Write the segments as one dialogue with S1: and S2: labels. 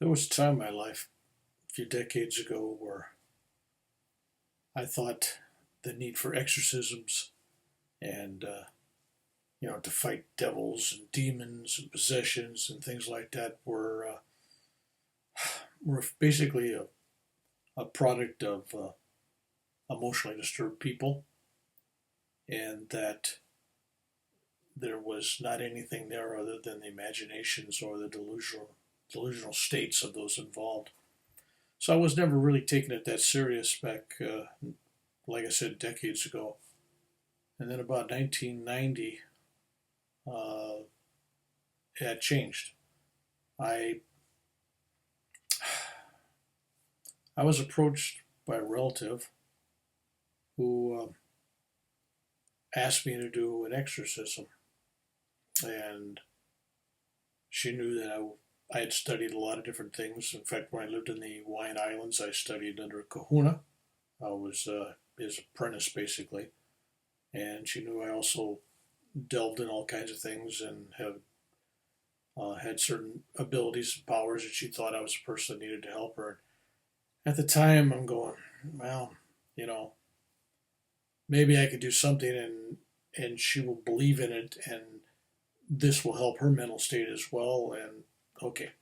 S1: There was a time in my life, a few decades ago, where I thought the need for exorcisms and, to fight devils and demons and possessions and things like that were basically a product of emotionally disturbed people, and that there was not anything there other than the imaginations or the delusional states of those involved. So I was never really taking it that serious back, like I said, decades ago. And then about 1990, uh, it had changed. I I was approached by a relative who asked me to do an exorcism, and she knew that I had studied a lot of different things. In fact, when I lived in the Hawaiian Islands, I studied under a kahuna. I was his apprentice, basically. And she knew I also delved in all kinds of things and have had certain abilities and powers, and she thought I was the person that needed to help her. At the time, I'm going, well, you know, maybe I could do something, and she will believe in it, and this will help her mental state as well. And okay.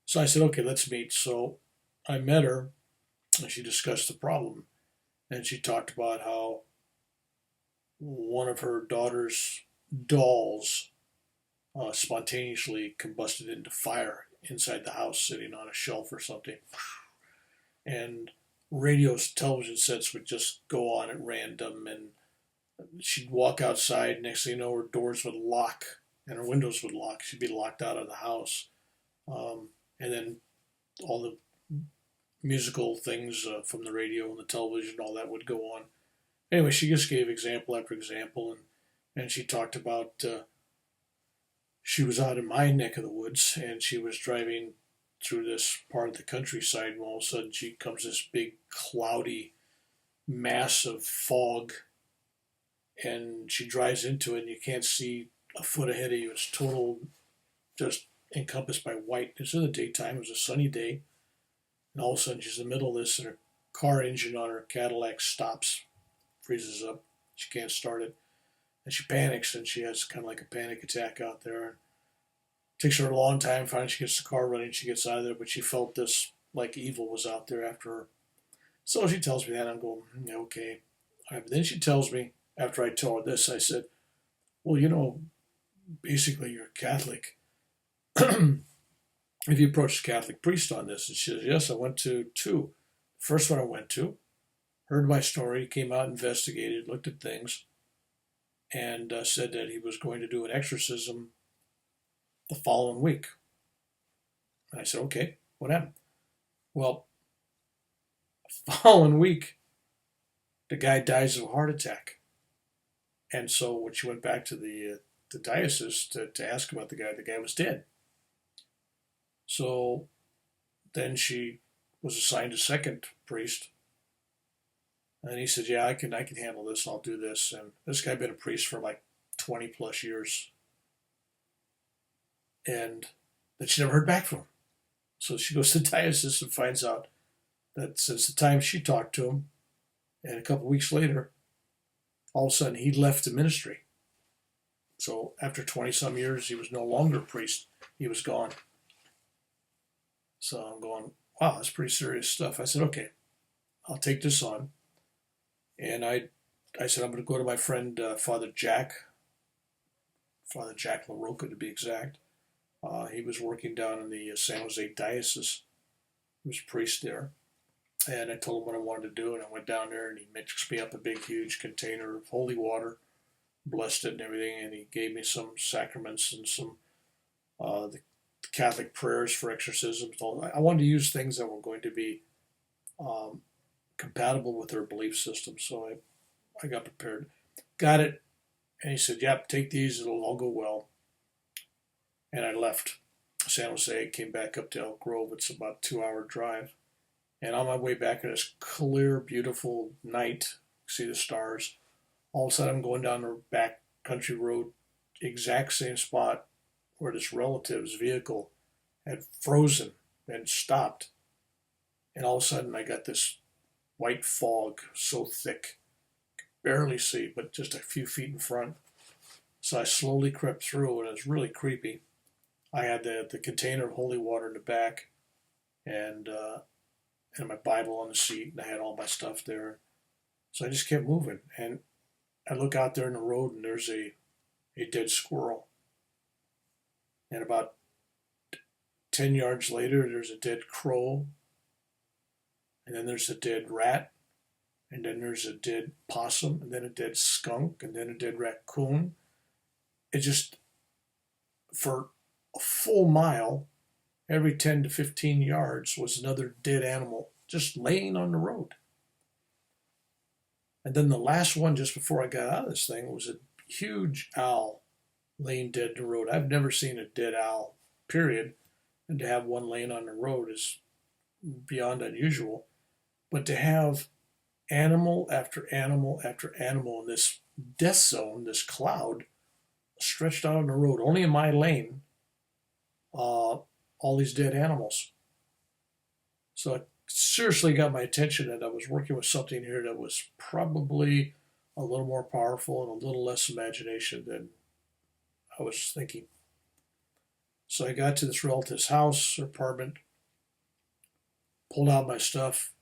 S1: So I said, okay, let's meet. So I met her, and she discussed the problem. And she talked about how one of her daughter's dolls spontaneously combusted into fire inside the house, sitting on a shelf or something. And radios, television sets would just go on at random, and she'd walk outside. Next thing you know, her doors would lock and her windows would lock. She'd be locked out of the house. And then all the musical things from the radio and the television, all that would go on. Anyway, she just gave example after example, and she talked about she was out in my neck of the woods, and she was driving through this part of the countryside, and all of a sudden she comes this big cloudy mass of fog, and she drives into it, and you can't see a foot ahead of you. It's total, just encompassed by white. It's in the daytime. It was a sunny day, and all of a sudden she's in the middle of this, and her car engine on her Cadillac stops, freezes up. She can't start it, and she panics, and she has kind of like a panic attack out there. And it takes her a long time. Finally, she gets the car running. She gets out of there, but she felt this like evil was out there after her. So she tells me that. I'm going, okay. All right, but then she tells me, after I tell her this, I said, well, basically you're Catholic. Have you approached a Catholic priest on this? And she says, yes, I went to two. First one I went to, heard my story, came out, investigated, looked at things, and said that he was going to do an exorcism the following week. And I said, okay, what happened? Well, the following week, the guy dies of a heart attack. And so when she went back to the diocese to ask about the guy was dead. So then she was assigned a second priest. And he said, yeah, I can handle this. I'll do this. And this guy had been a priest for like 20 plus years. And then she never heard back from him. So she goes to the diocese and finds out that since the time she talked to him, and a couple of weeks later, all of a sudden he left the ministry. So after 20 some years, he was no longer a priest. He was gone. So I'm going, wow, that's pretty serious stuff. I said, okay, I'll take this on. And I said, I'm going to go to my friend, Father Jack LaRocca to be exact. He was working down in the San Jose diocese. He was a priest there. And I told him what I wanted to do, and I went down there, and he mixed me up a big, huge container of holy water, blessed it and everything, and he gave me some sacraments and some the Catholic prayers for exorcisms. I wanted to use things that were going to be compatible with their belief system, so I got prepared. Got it, and he said, yep, take these, it'll all go well. And I left San Jose, came back up to Elk Grove. It's about a 2-hour drive. And on my way back on this clear, beautiful night, see the stars, all of a sudden I'm going down the back country road, exact same spot where this relative's vehicle had frozen and stopped. And all of a sudden, I got this white fog so thick, barely see, but just a few feet in front. So I slowly crept through, and it was really creepy. I had the container of holy water in the back, and my Bible on the seat, and I had all my stuff there. So I just kept moving, and I look out there in the road, and there's a dead squirrel. And about 10 yards later, there's a dead crow, and then there's a dead rat, and then there's a dead possum, and then a dead skunk, and then a dead raccoon. It just, for a full mile, every 10 to 15 yards was another dead animal just laying on the road. And then the last one, just before I got out of this thing, was a huge owl laying dead in the road. I've never seen a dead owl, period. And to have one laying on the road is beyond unusual. But to have animal after animal after animal in this death zone, this cloud, stretched out on the road, only in my lane, all these dead animals. So it seriously got my attention, and I was working with something here that was probably a little more powerful and a little less imagination than I was thinking. So I got to this relative's house or apartment, pulled out my stuff.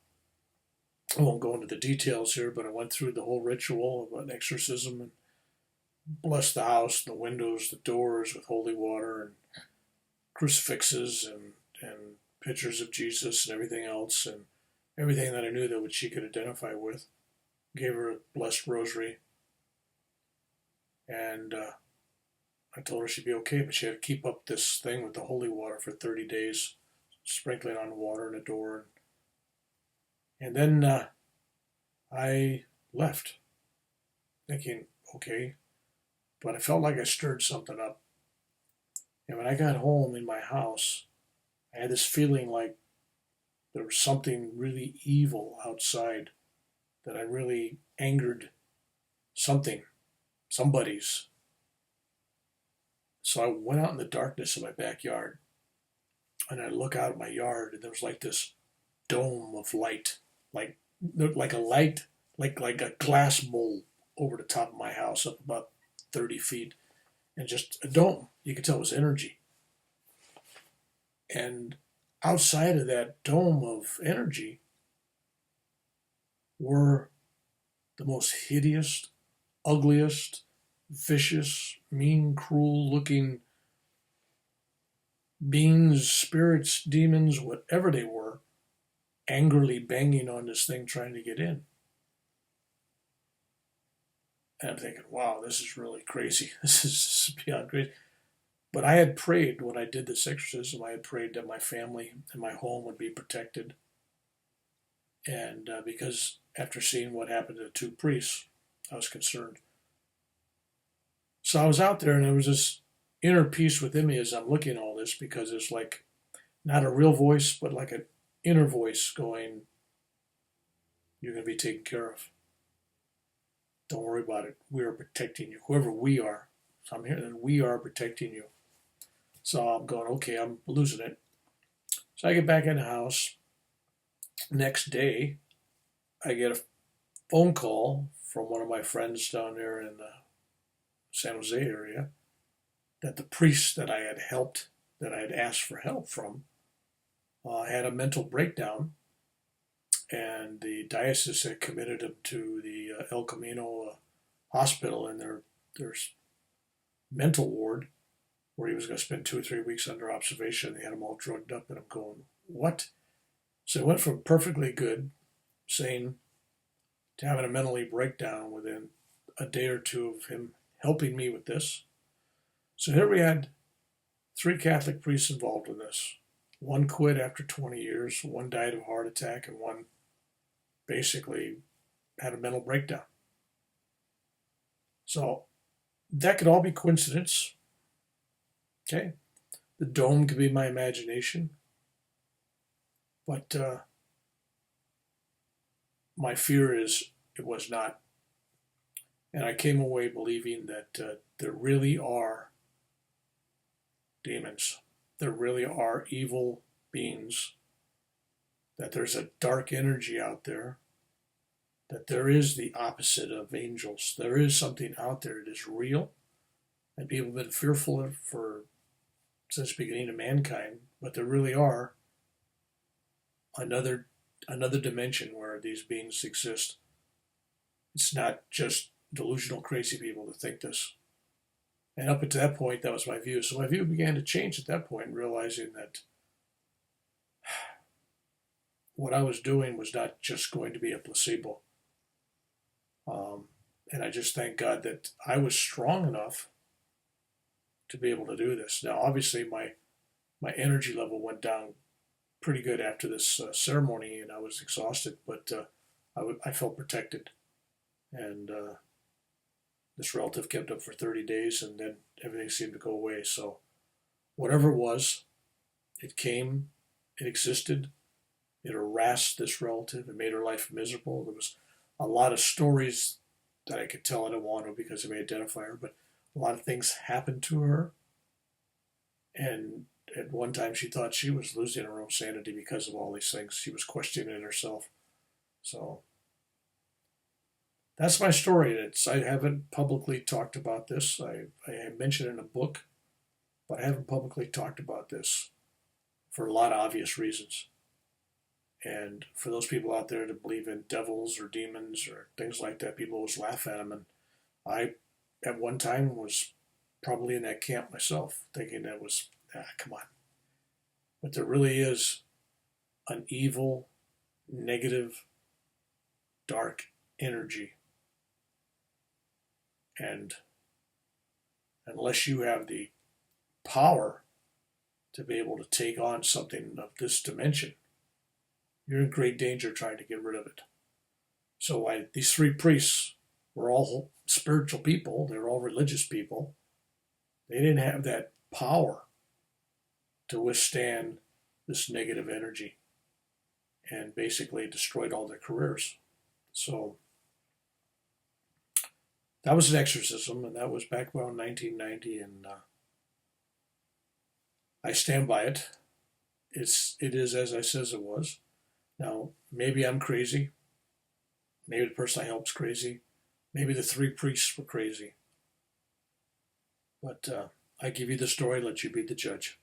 S1: I won't go into the details here, but I went through the whole ritual of an exorcism and blessed the house, the windows, the doors with holy water and crucifixes and pictures of Jesus and everything else, and everything that I knew that she could identify with. Gave her a blessed rosary, and I told her she'd be okay, but she had to keep up this thing with the holy water for 30 days, sprinkling on the water and the door. And then I left, thinking, okay, but I felt like I stirred something up. And when I got home in my house, I had this feeling like there was something really evil outside, that I really angered somebody's. So I went out in the darkness of my backyard, and I look out at my yard, and there was like this dome of light, like a light, like a glass bowl over the top of my house, up about 30 feet, and just a dome. You could tell it was energy. And outside of that dome of energy were the most hideous, ugliest, vicious, mean, cruel looking beings, spirits, demons, whatever they were, angrily banging on this thing trying to get in. And I'm thinking, wow, this is really crazy. This is beyond crazy. But I had prayed when I did this exorcism, I had prayed that my family and my home would be protected. And because after seeing what happened to the two priests, I was concerned. So I was out there, and there was this inner peace within me as I'm looking at all this, because it's like not a real voice, but like an inner voice going, you're going to be taken care of. Don't worry about it. We are protecting you. Whoever we are. So I'm hearing that we are protecting you. So I'm going, okay, I'm losing it. So I get back in the house. Next day, I get a phone call from one of my friends down there in the San Jose area, that the priest that I had helped, that I had asked for help from, had a mental breakdown, and the diocese had committed him to the El Camino hospital in their mental ward, where he was going to spend 2 or 3 weeks under observation. They had him all drugged up, and I'm going, what? So it went from perfectly good, sane, to having a mentally breakdown within a day or two of him helping me with this. So here we had 3 Catholic priests involved in this. One quit after 20 years, one died of a heart attack, and one basically had a mental breakdown. So that could all be coincidence. Okay? The dome could be my imagination. But my fear is it was not. And I came away believing that there really are demons. There really are evil beings, that there's a dark energy out there, that there is the opposite of angels. There is something out there that is real, and people have been fearful of for since the beginning of mankind, but there really are another dimension where these beings exist. It's not just delusional, crazy people that think this. And up until that point, that was my view. So my view began to change at that point, realizing that what I was doing was not just going to be a placebo. And I just thank God that I was strong enough to be able to do this. Now, obviously, my energy level went down pretty good after this ceremony, and I was exhausted, but I felt protected. And this relative kept up for 30 days, and then everything seemed to go away. So whatever it was, it came, it existed, it harassed this relative, it made her life miserable. There was a lot of stories that I could tell. I don't want to because it may identify her, but a lot of things happened to her. And at one time she thought she was losing her own sanity because of all these things. She was questioning herself. So that's my story. I haven't publicly talked about this. I mentioned it in a book, but I haven't publicly talked about this for a lot of obvious reasons. And for those people out there that believe in devils or demons or things like that, people always laugh at them. And I, at one time, was probably in that camp myself, thinking that was, come on. But there really is an evil, negative, dark energy. And unless you have the power to be able to take on something of this dimension, you're in great danger trying to get rid of it. So these three priests were all spiritual people. They were all religious people. They didn't have that power to withstand this negative energy, and basically destroyed all their careers. So that was an exorcism, and that was back around 1990, and I stand by it. It is as I says it was. Now, maybe I'm crazy. Maybe the person I helped's crazy. Maybe the three priests were crazy. But I give you the story, let you be the judge.